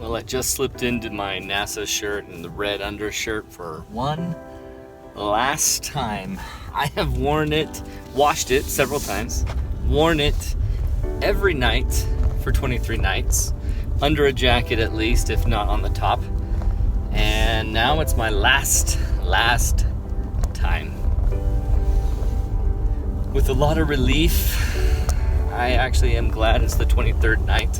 Well, I just slipped into my NASA shirt and the red undershirt for one last time. I have worn it, washed it several times, worn it every night for 23 nights, under a jacket at least, if not on the top. And now it's my last time. With a lot of relief, I actually am glad it's the 23rd night.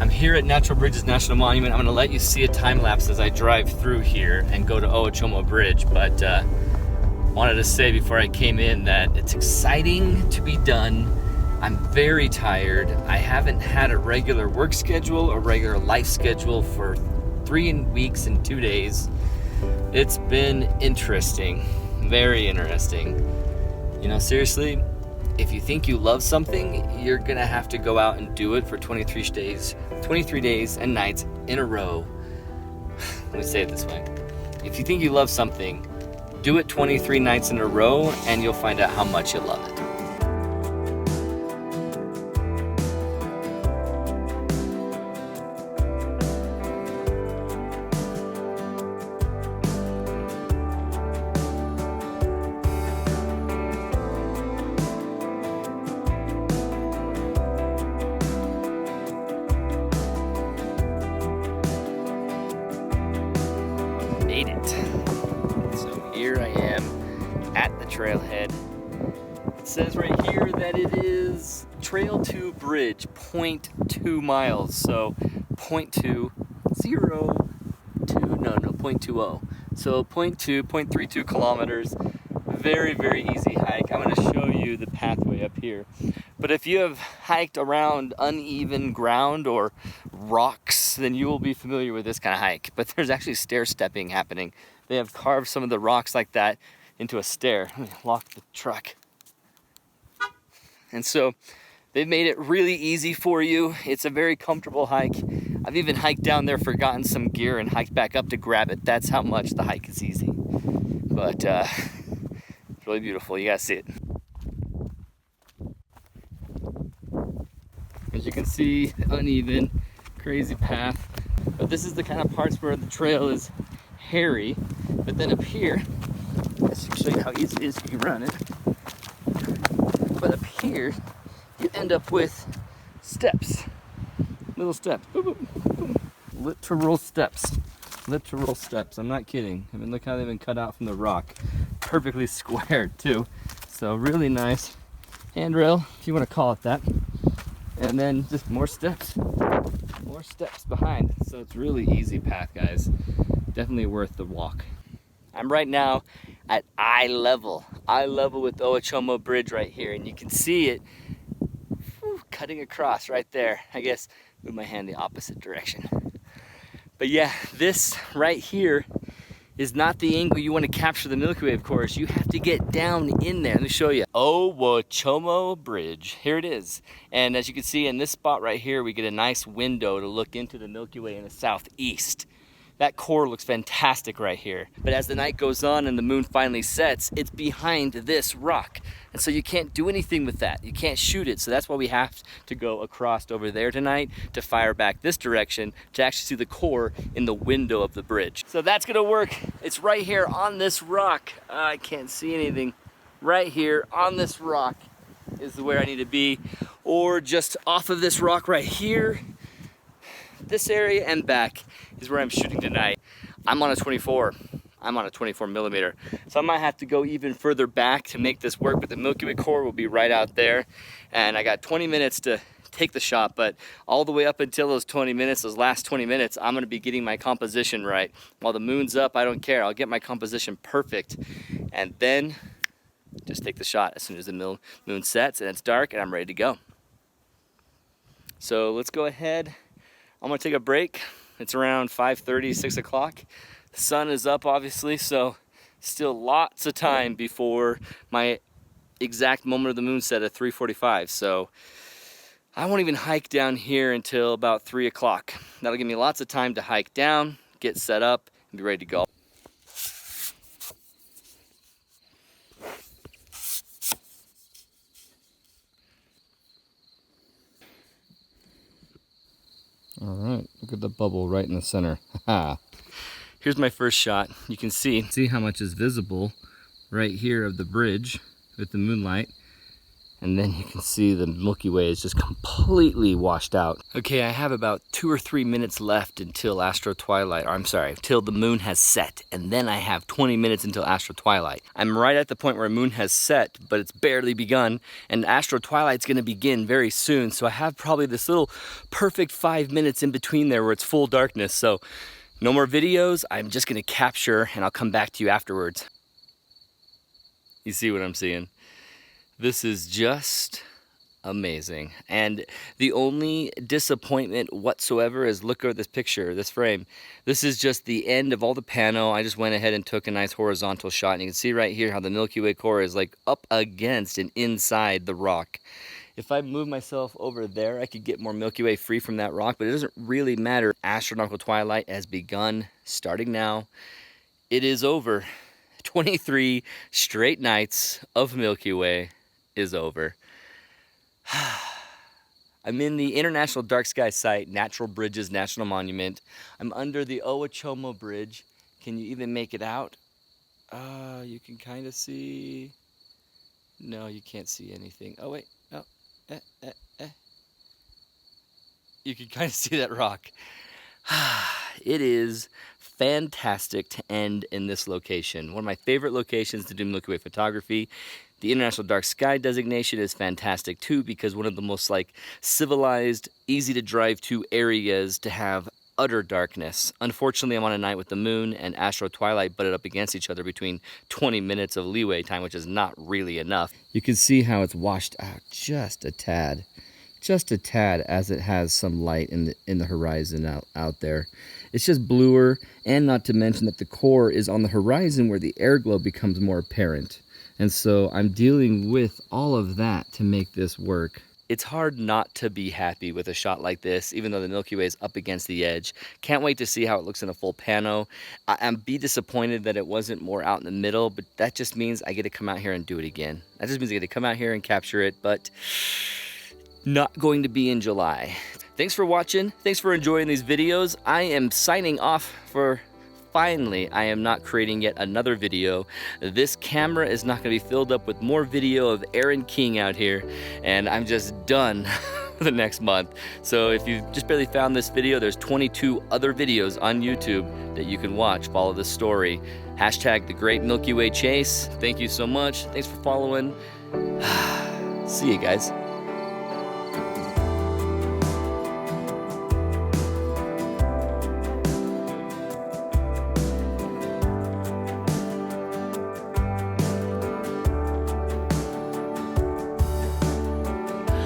I'm here at Natural Bridges National Monument. I'm gonna let you see a time lapse as I drive through here and go to Owachomo Bridge, but wanted to say before I came in that it's exciting to be done. I'm very tired. I haven't had a regular work schedule or regular life schedule for 3 weeks and 2 days. It's been interesting, very interesting. You know, seriously, if you think you love something, you're gonna have to go out and do it for 23 days and nights in a row. Let me say it this way. If you think you love something, do it 23 nights in a row and you'll find out how much you love it. Made it. So here I am at the trailhead. It says right here that it is trail to bridge, 0.2 miles. So 0.20. So 0.32 kilometers. Very, very easy hike. I'm going to show you the pathway up here. But if you have hiked around uneven ground or rocks, then you will be familiar with this kind of hike. But there's actually stair stepping happening. They have carved some of the rocks like that into a stair. Let me lock the truck. And so they've made it really easy for you. It's a very comfortable hike. I've even hiked down there, forgotten some gear, and hiked back up to grab it. That's how much the hike is easy. But it's really beautiful. You gotta see it. As you can see, uneven, crazy path. But this is the kind of parts where the trail is hairy. But then up here, let's show you how easy it is if you run it. But up here, you end up with steps. Little steps. Boom, boom, boom. Literal steps. Literal steps. I'm not kidding. I mean, look how they've been cut out from the rock. Perfectly squared, too. So really nice handrail, if you want to call it that. And then just more steps behind. So it's really easy path, guys. Definitely worth the walk. I'm right now at eye level with Owachomo Bridge right here, and you can see it cutting across right there. I guess move my hand the opposite direction. But yeah, this right here is not the angle you want to capture the Milky Way, of course. You have to get down in there. Let me show you. Owachomo Bridge. Here it is. And as you can see in this spot right here, we get a nice window to look into the Milky Way in the southeast. That core looks fantastic right here. But as the night goes on and the moon finally sets, it's behind this rock. And so you can't do anything with that. You can't shoot it. So that's why we have to go across over there tonight to fire back this direction to actually see the core in the window of the bridge. So that's gonna work. It's right here on this rock. I can't see anything. Right here on this rock is where I need to be. Or just off of this rock right here. This area and back is where I'm shooting tonight. I'm on a 24 millimeter. So I might have to go even further back to make this work, but the Milky Way core will be right out there. And I got 20 minutes to take the shot, but all the way up until those 20 minutes, those last 20 minutes, I'm gonna be getting my composition right. While the moon's up, I don't care. I'll get my composition perfect. And then just take the shot as soon as the moon sets and it's dark and I'm ready to go. So let's go ahead. I'm gonna take a break. It's around 5:30, 6 o'clock. The sun is up, obviously, so still lots of time before my exact moment of the moon set at 3:45. So I won't even hike down here until about 3 o'clock. That'll give me lots of time to hike down, get set up, and be ready to go. All right, look at the bubble right in the center. Here's my first shot. You can see how much is visible right here of the bridge with the moonlight. And then you can see the Milky Way is just completely washed out. Okay, I have about 2 or 3 minutes left until astro twilight. Or I'm sorry, till the moon has set. And then I have 20 minutes until astro twilight. I'm right at the point where moon has set, but it's barely begun. And astro twilight's gonna begin very soon. So I have probably this little perfect 5 minutes in between there where it's full darkness. So no more videos. I'm just gonna capture and I'll come back to you afterwards. You see what I'm seeing? This is just amazing. And the only disappointment whatsoever is look at this picture, this frame. This is just the end of all the pano. I just went ahead and took a nice horizontal shot. And you can see right here how the Milky Way core is like up against and inside the rock. If I move myself over there, I could get more Milky Way free from that rock, but it doesn't really matter. Astronomical twilight has begun, starting now. It is over. 23 straight nights of Milky Way is over. I'm in the International Dark Sky Site, Natural Bridges National Monument. I'm under the Owachomo Bridge. Can you even make it out? You can kind of see. No, you can't see anything. Oh, wait. Oh, You can kind of see that rock. It is fantastic to end in this location. One of my favorite locations to do Milky Way photography. The International Dark Sky designation is fantastic too, because one of the most like civilized, easy to drive to areas to have utter darkness. Unfortunately, I'm on a night with the moon and astro twilight butted up against each other between 20 minutes of leeway time, which is not really enough. You can see how it's washed out just a tad as it has some light in the horizon out there. It's just bluer, and not to mention that the core is on the horizon where the air glow becomes more apparent. And so I'm dealing with all of that to make this work. It's hard not to be happy with a shot like this, even though the Milky Way is up against the edge. Can't wait to see how it looks in a full pano. I'm be disappointed that it wasn't more out in the middle, but that just means I get to come out here and do it again. That just means I get to come out here and capture it, but not going to be in July. Thanks for watching. Thanks for enjoying these videos. I am signing off for finally. I am not creating yet another video. This camera is not going to be filled up with more video of Aaron King out here, and I'm just done for the next month. So if you just barely found this video, there's 22 other videos on YouTube that you can watch. Follow this story. Hashtag the Great Milky Way Chase. Thank you so much. Thanks for following. See you guys.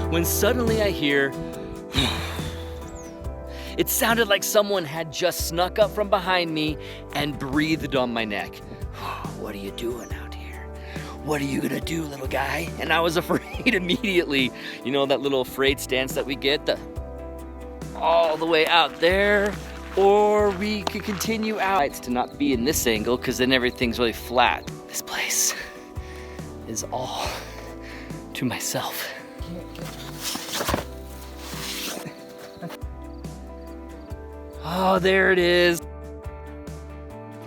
When suddenly I hear, it sounded like someone had just snuck up from behind me and breathed on my neck. What are you doing out here? What are you gonna do, little guy? And I was afraid immediately. You know that little afraid stance that we get? All the way out there. Or we could continue out to not be in this angle, because then everything's really flat. This place is all to myself. Oh, there it is.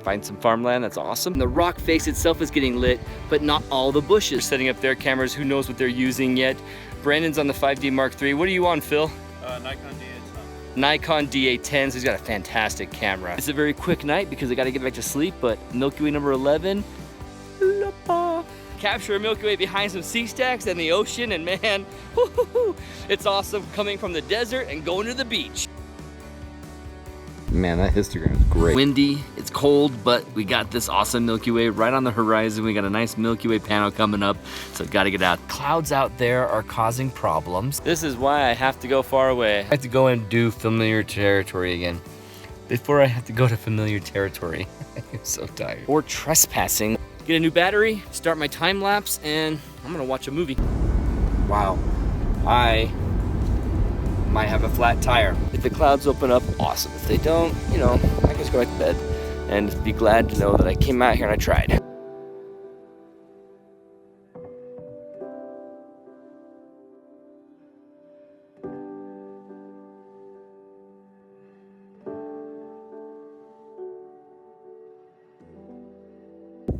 Find some farmland, that's awesome. The rock face itself is getting lit, but not all the bushes. Setting up their cameras, who knows what they're using yet. Brandon's on the 5D Mark III. What are you on, Phil? Nikon D810. Nikon D810, so he's got a fantastic camera. It's a very quick night because I gotta get back to sleep, but Milky Way number 11, capture a Milky Way behind some sea stacks and the ocean, and man, it's awesome coming from the desert and going to the beach. Man, that histogram is great. Windy, it's cold, but we got this awesome Milky Way right on the horizon. We got a nice Milky Way panel coming up, so gotta get out. Clouds out there are causing problems. This is why I have to go far away. I have to go and do familiar territory again. Before I have to go to familiar territory. I'm so tired. Or trespassing. Get a new battery, start my time lapse, and I'm gonna watch a movie. Wow, I might have a flat tire. If the clouds open up, awesome. If they don't, you know, I can just go back to bed and be glad to know that I came out here and I tried.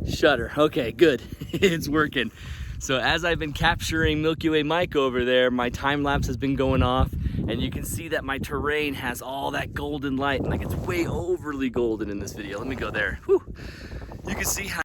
Shutter. Okay, good. It's working. So as I've been capturing Milky Way Mike over there, my time lapse has been going off, and you can see that my terrain has all that golden light. Like, it's way overly golden in this video. Let me go there. Whew. You can see how